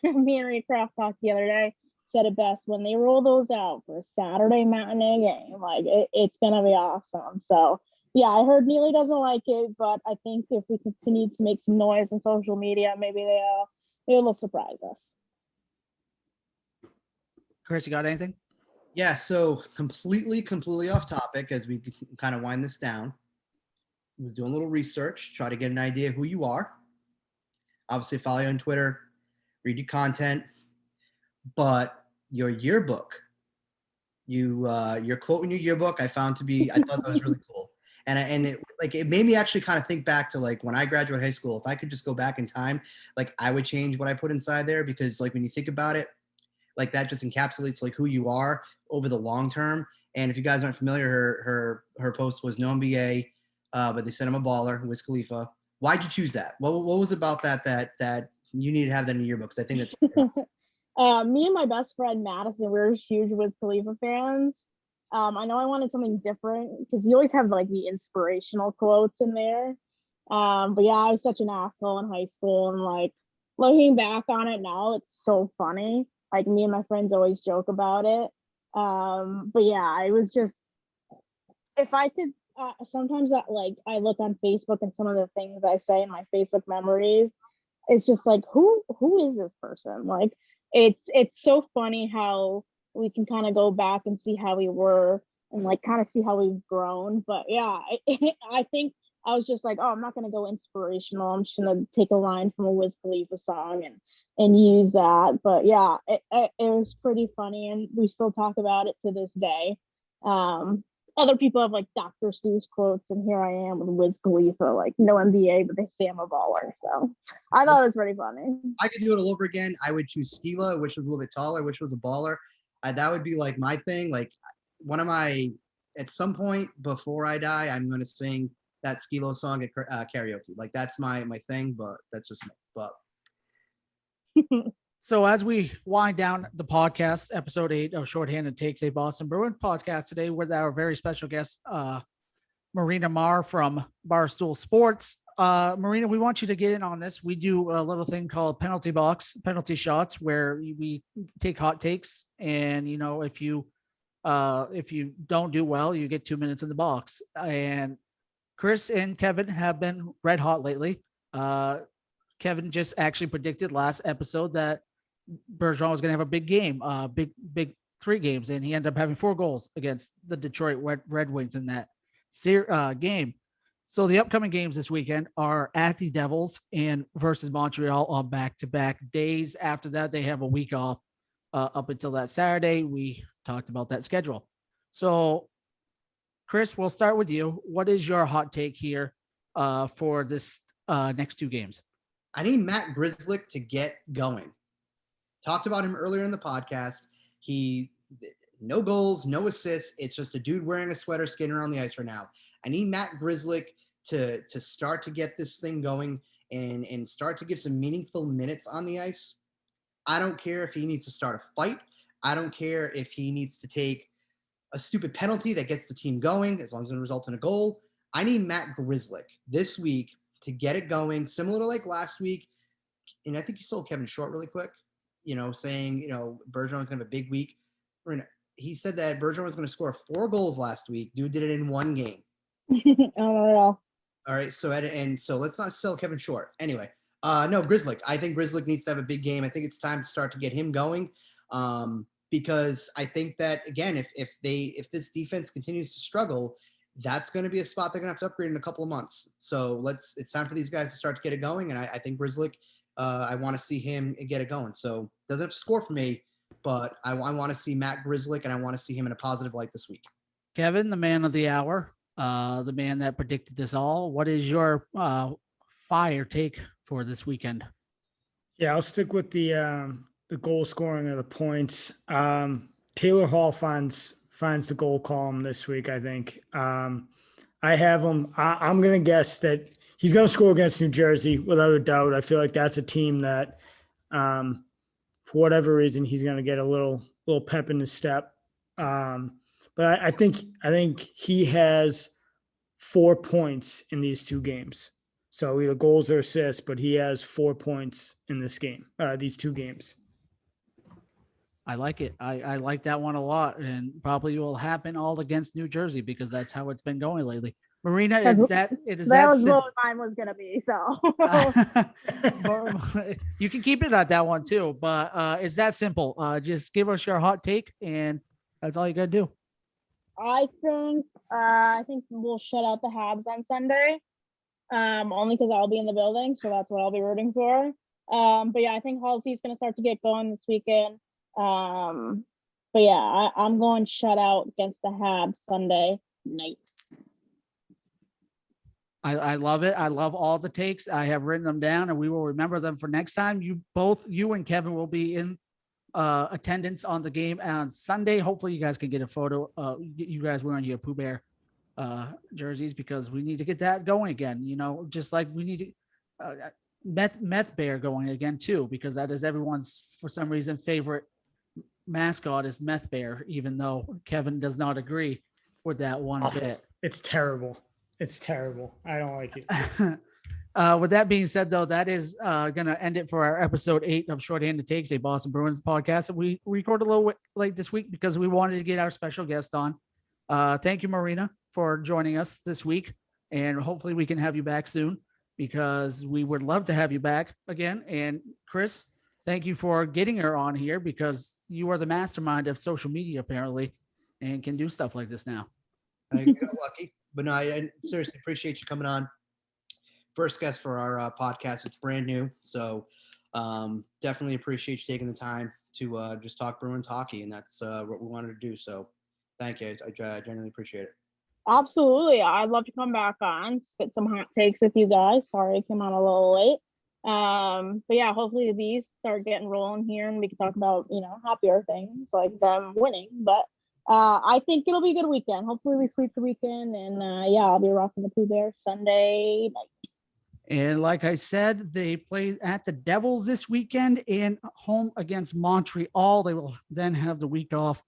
Me and Raycroft talked the other day. Said it best, when they roll those out for a Saturday matinee game, like it's gonna be awesome. So yeah, I heard Neely doesn't like it, but I think if we continue to make some noise on social media, maybe they'll surprise us.
Chris, you got anything?
Yeah, so completely off topic as we kind of wind this down. I was doing a little research, try to get an idea of who you are. Obviously, follow you on Twitter, read your content, but your yearbook, your quote in your yearbook, I thought that was really cool. And it made me actually kind of think back to like when I graduated high school. If I could just go back in time, like I would change what I put inside there, because like when you think about it, like that just encapsulates like who you are over the long term. And if you guys aren't familiar, her post was no MBA, but they said I'm a baller, Wiz Khalifa. Why'd you choose that? What was about that you need to have that in your yearbook? Because I think that's awesome.
Me and my best friend Madison, we were huge Wiz Khalifa fans. I know I wanted something different because you always have like the inspirational quotes in there. But yeah, I was such an asshole in high school, and like looking back on it now, it's so funny. Like me and my friends always joke about it. But yeah, I was just, if I could, sometimes I look on Facebook and some of the things I say in my Facebook memories, it's just like, who is this person? Like it's so funny how we can kind of go back and see how we were and like kind of see how we've grown. But yeah, I think I was just like, oh, I'm not going to go inspirational. I'm just going to take a line from a Wiz Khalifa song and use that. But yeah, it was pretty funny, and we still talk about it to this day. Other people have like Dr. Seuss quotes, and here I am with Wiz Khalifa, like no NBA, but they say I'm a baller. So I thought it was pretty funny.
I could do it all over again. I would choose Skila, which was a little bit taller, which was a baller. That would be like my thing. Like one of my, at some point before I die, I'm going to sing that Skilo song at karaoke. Like that's my thing, but that's just me. But
So as we wind down the podcast, episode 8 of Shorthanded Takes, a Boston Bruins podcast today with our very special guest, Marina Maher from Barstool Sports. Marina, we want you to get in on this. We do a little thing called penalty box, penalty shots, where we take hot takes, and if you don't do well, you get 2 minutes in the box. And Chris and Kevin have been red hot lately. Kevin just actually predicted last episode that Bergeron was going to have a big game, big 3 games, and he ended up having 4 goals against the Detroit Red Wings in that game. So the upcoming games this weekend are at the Devils and versus Montreal on back-to-back days. After that, they have a week off up until that Saturday. We talked about that schedule. So, Chris, we'll start with you. What is your hot take here for this next 2 games?
I need Matt Grzelcyk to get going. Talked about him earlier in the podcast. He no goals, no assists. It's just a dude wearing a sweater skating around the ice right now. I need Matt Grzelcyk to start to get this thing going and start to give some meaningful minutes on the ice. I don't care if he needs to start a fight. I don't care if he needs to take a stupid penalty that gets the team going, as long as it results in a goal. I need Matt Grzelcyk this week to get it going, similar to like last week. And I think you sold Kevin short really quick, saying, Bergeron's going to have a big week. He said that Bergeron was going to score 4 goals last week. Dude did it in 1 game.
Unreal.
All right. So let's not sell Kevin short. Anyway, no, Grzelcyk. I think Grzelcyk needs to have a big game. I think it's time to start to get him going. Because I think that, again, if this defense continues to struggle, that's going to be a spot they're going to have to upgrade in a couple of months. So it's time for these guys to start to get it going. And I think Grzelcyk, I want to see him get it going. So doesn't have to score for me, but I want to see Matt Grzelcyk, and I want to see him in a positive light this week.
Kevin, the man of the hour, the man that predicted this all. What is your fire take for this weekend?
Yeah, I'll stick with the goal scoring of the points. Taylor Hall finds the goal column this week, I think. I have him. I'm going to guess that he's going to score against New Jersey without a doubt. I feel like that's a team that, for whatever reason, he's going to get a little pep in his step. But I think he has 4 points in these 2 games. So either goals or assists, but he has 4 points in this game, these 2 games.
I like it. I like that one a lot, and probably will happen all against New Jersey because that's how it's been going lately. Marina,
that was what mine was going to be. So
you can keep it at that one too, but it's that simple. Just give us your hot take, and that's all you got to do.
I think we'll shut out the Habs on Sunday, only because I'll be in the building, so that's what I'll be rooting for. But yeah, I think Halsey's going to start to get going this weekend. But yeah, I'm going shut out against the Habs Sunday night.
I love it. I love all the takes. I have written them down, and we will remember them for next time. You and Kevin will be in attendance on the game on Sunday. Hopefully you guys can get a photo. You guys wearing your Pooh Bear jerseys, because we need to get that going again. Just like we need to Meth Bear going again too, because that is everyone's, for some reason, favorite mascot is Meth Bear, even though Kevin does not agree with that one bit.
It's terrible. I don't like it.
With that being said, though, that is going to end it for our episode 8 of Shorthanded Takes, a Boston Bruins podcast. We recorded a little late this week because we wanted to get our special guest on. Thank you, Marina, for joining us this week, and hopefully we can have you back soon, because we would love to have you back again. And Chris, thank you for getting her on here, because you are the mastermind of social media apparently and can do stuff like this now.
I got lucky, but no, I seriously appreciate you coming on. First guest for our podcast. It's brand new. So definitely appreciate you taking the time to just talk Bruins hockey. And that's what we wanted to do. So Thank you. I genuinely appreciate it.
Absolutely. I'd love to come back on, spit some hot takes with you guys. Sorry I came on a little late. But yeah, hopefully the bees start getting rolling here and we can talk about, happier things like them winning. But I think it'll be a good weekend. Hopefully we sweep the weekend, and I'll be rocking the Pooh Bears Sunday night.
And like I said, they play at the Devils this weekend and home against Montreal. They will then have the week off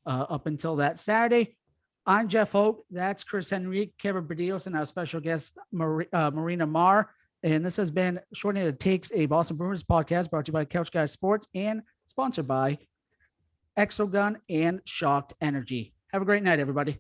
up until that Saturday. I'm Jeff Hope. That's Chris Henrique, Kevin Berdios, and our special guest, Marina Maher. And this has been Shorthanded Takes, a Boston Bruins podcast brought to you by Couch Guys Sports and sponsored by Exogun and Shocked Energy. Have a great night, everybody.